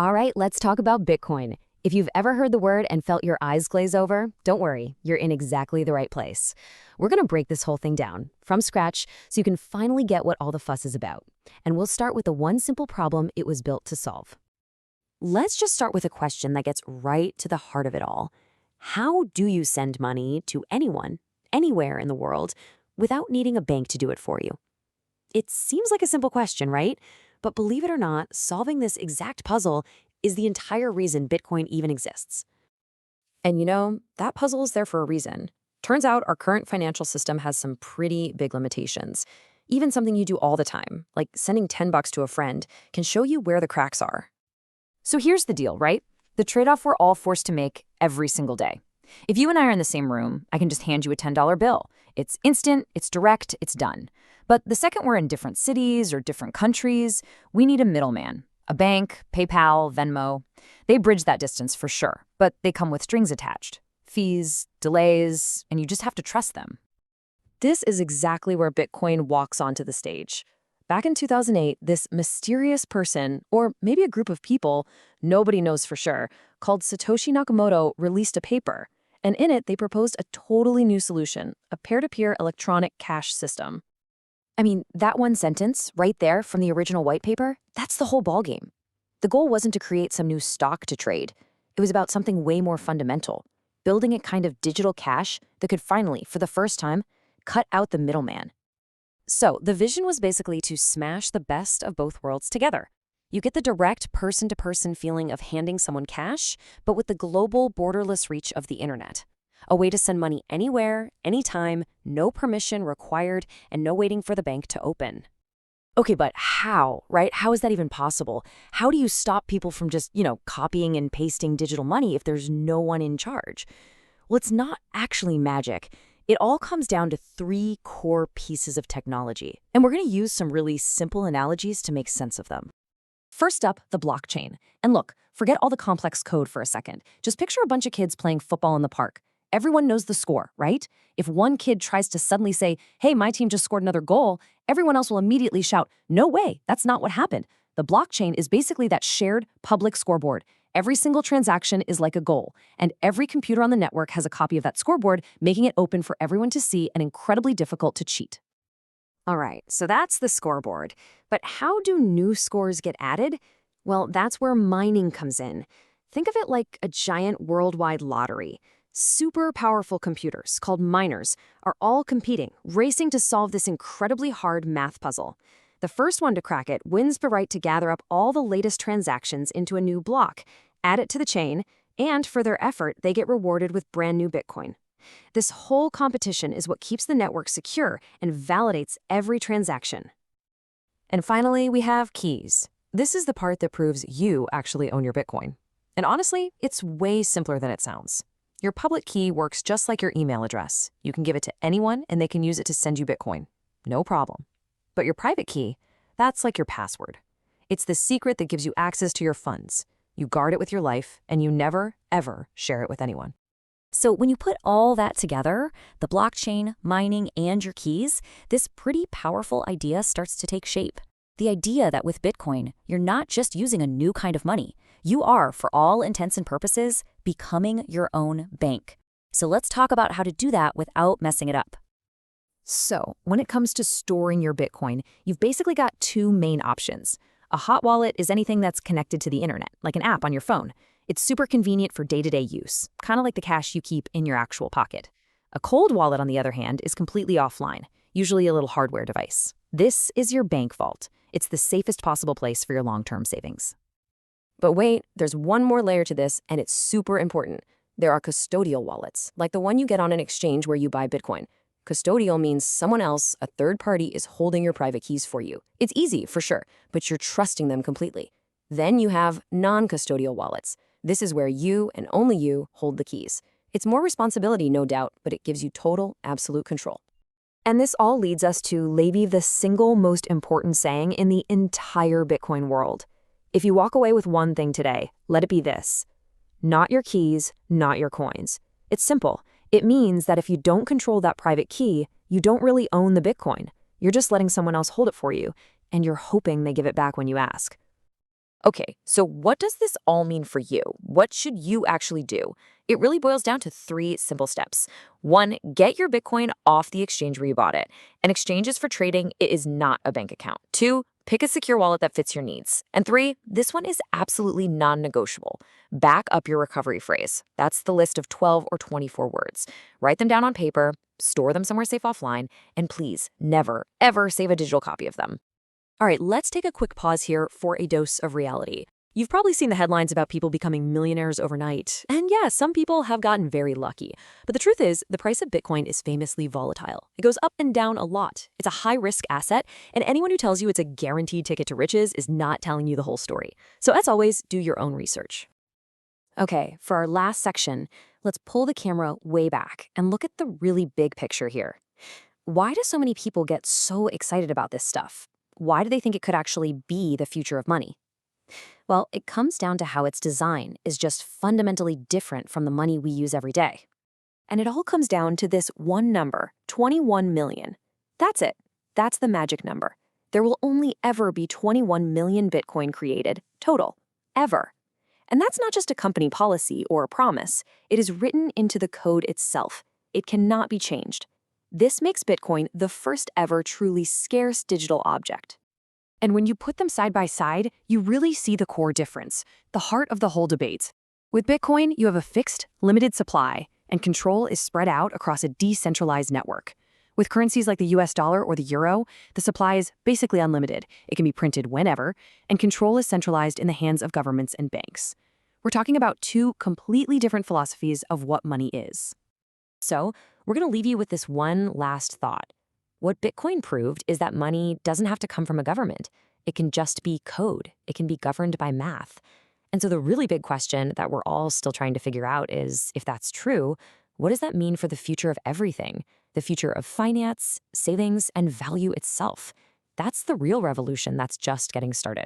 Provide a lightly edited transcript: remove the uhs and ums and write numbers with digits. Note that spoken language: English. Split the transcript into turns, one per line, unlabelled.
All right, let's talk about Bitcoin. If you've ever heard the word and felt your eyes glaze over, don't worry, you're in exactly the right place. We're going to break this whole thing down from scratch so you can finally get what all the fuss is about. And we'll start with the one simple problem it was built to solve. Let's just start with a question that gets right to the heart of it all. How do you send money to anyone, anywhere in the world, without needing a bank to do it for you? It seems like a simple question, right? But believe it or not, solving this exact puzzle is the entire reason Bitcoin even exists. And that puzzle is there for a reason. Turns out our current financial system has some pretty big limitations. Even something you do all the time, like sending $10 to a friend, can show you where the cracks are. So here's the deal, right? The trade-off we're all forced to make every single day. If you and I are in the same room, I can just hand you a $10 bill. It's instant, it's direct, it's done. But the second we're in different cities or different countries, we need a middleman. A bank, PayPal, Venmo. They bridge that distance for sure, but they come with strings attached. Fees, delays, and you just have to trust them. This is exactly where Bitcoin walks onto the stage. Back in 2008, this mysterious person, or maybe a group of people, nobody knows for sure, called Satoshi Nakamoto released a paper. And in it, they proposed a totally new solution, a peer-to-peer electronic cash system. I mean, that one sentence, right there from the original white paper, that's the whole ballgame. The goal wasn't to create some new stock to trade. It was about something way more fundamental, building a kind of digital cash that could finally, for the first time, cut out the middleman. So the vision was basically to smash the best of both worlds together. You get the direct person-to-person feeling of handing someone cash, but with the global, borderless reach of the internet. A way to send money anywhere, anytime, no permission required, and no waiting for the bank to open. Okay, but how, right? How is that even possible? How do you stop people from just, copying and pasting digital money if there's no one in charge? Well, it's not actually magic. It all comes down to three core pieces of technology, and we're going to use some really simple analogies to make sense of them. First up, the blockchain. And look, forget all the complex code for a second. Just picture a bunch of kids playing football in the park. Everyone knows the score, right? If one kid tries to suddenly say, hey, my team just scored another goal, everyone else will immediately shout, no way, that's not what happened. The blockchain is basically that shared public scoreboard. Every single transaction is like a goal, and every computer on the network has a copy of that scoreboard, making it open for everyone to see and incredibly difficult to cheat. All right, so that's the scoreboard. But how do new scores get added? Well, that's where mining comes in. Think of it like a giant worldwide lottery. Super powerful computers, called miners, are all competing, racing to solve this incredibly hard math puzzle. The first one to crack it wins the right to gather up all the latest transactions into a new block, add it to the chain, and for their effort, they get rewarded with brand new Bitcoin. This whole competition is what keeps the network secure and validates every transaction. And finally, we have keys. This is the part that proves you actually own your Bitcoin. And honestly, it's way simpler than it sounds. Your public key works just like your email address. You can give it to anyone and they can use it to send you Bitcoin. No problem. But your private key, that's like your password. It's the secret that gives you access to your funds. You guard it with your life and you never, ever share it with anyone. So when you put all that together, the blockchain, mining, and your keys, this pretty powerful idea starts to take shape. The idea that with Bitcoin, you're not just using a new kind of money. You are, for all intents and purposes, becoming your own bank. So let's talk about how to do that without messing it up. So when it comes to storing your Bitcoin, you've basically got two main options. A hot wallet is anything that's connected to the internet, like an app on your phone. It's super convenient for day-to-day use, kind of like the cash you keep in your actual pocket. A cold wallet, on the other hand, is completely offline, usually a little hardware device. This is your bank vault. It's the safest possible place for your long-term savings. But wait, there's one more layer to this, and it's super important. There are custodial wallets, like the one you get on an exchange where you buy Bitcoin. Custodial means someone else, a third party, is holding your private keys for you. It's easy, for sure, but you're trusting them completely. Then you have non-custodial wallets. This is where you, and only you, hold the keys. It's more responsibility, no doubt, but it gives you total, absolute control. And this all leads us to maybe the single most important saying in the entire Bitcoin world. If you walk away with one thing today, let it be this. Not your keys, not your coins. It's simple. It means that if you don't control that private key, you don't really own the Bitcoin. You're just letting someone else hold it for you, and you're hoping they give it back when you ask.
Okay, so what does this all mean for you? What should you actually do? It really boils down to three simple steps. One, get your Bitcoin off the exchange where you bought it. An exchange is for trading, it is not a bank account. Two, pick a secure wallet that fits your needs. And three, this one is absolutely non negotiable. Back up your recovery phrase. That's the list of 12 or 24 words. Write them down on paper, store them somewhere safe offline, and please never, ever save a digital copy of them.
All right, let's take a quick pause here for a dose of reality. You've probably seen the headlines about people becoming millionaires overnight. And yeah, some people have gotten very lucky. But the truth is, the price of Bitcoin is famously volatile. It goes up and down a lot. It's a high-risk asset, and anyone who tells you it's a guaranteed ticket to riches is not telling you the whole story. So as always, do your own research. Okay, for our last section, let's pull the camera way back and look at the really big picture here. Why do so many people get so excited about this stuff? Why do they think it could actually be the future of money? Well, it comes down to how its design is just fundamentally different from the money we use every day. And it all comes down to this one number, 21 million. That's it. That's the magic number. There will only ever be 21 million Bitcoin created, total. Ever. And that's not just a company policy or a promise. It is written into the code itself. It cannot be changed. This makes Bitcoin the first ever truly scarce digital object. And when you put them side by side, you really see the core difference, the heart of the whole debate. With Bitcoin, you have a fixed, limited supply, and control is spread out across a decentralized network. With currencies like the US dollar or the euro, the supply is basically unlimited. It can be printed whenever, and control is centralized in the hands of governments and banks. We're talking about two completely different philosophies of what money is. So, we're going to leave you with this one last thought. What Bitcoin proved is that money doesn't have to come from a government. It can just be code. It can be governed by math. And so the really big question that we're all still trying to figure out is, if that's true, what does that mean for the future of everything? The future of finance, savings, and value itself? That's the real revolution that's just getting started.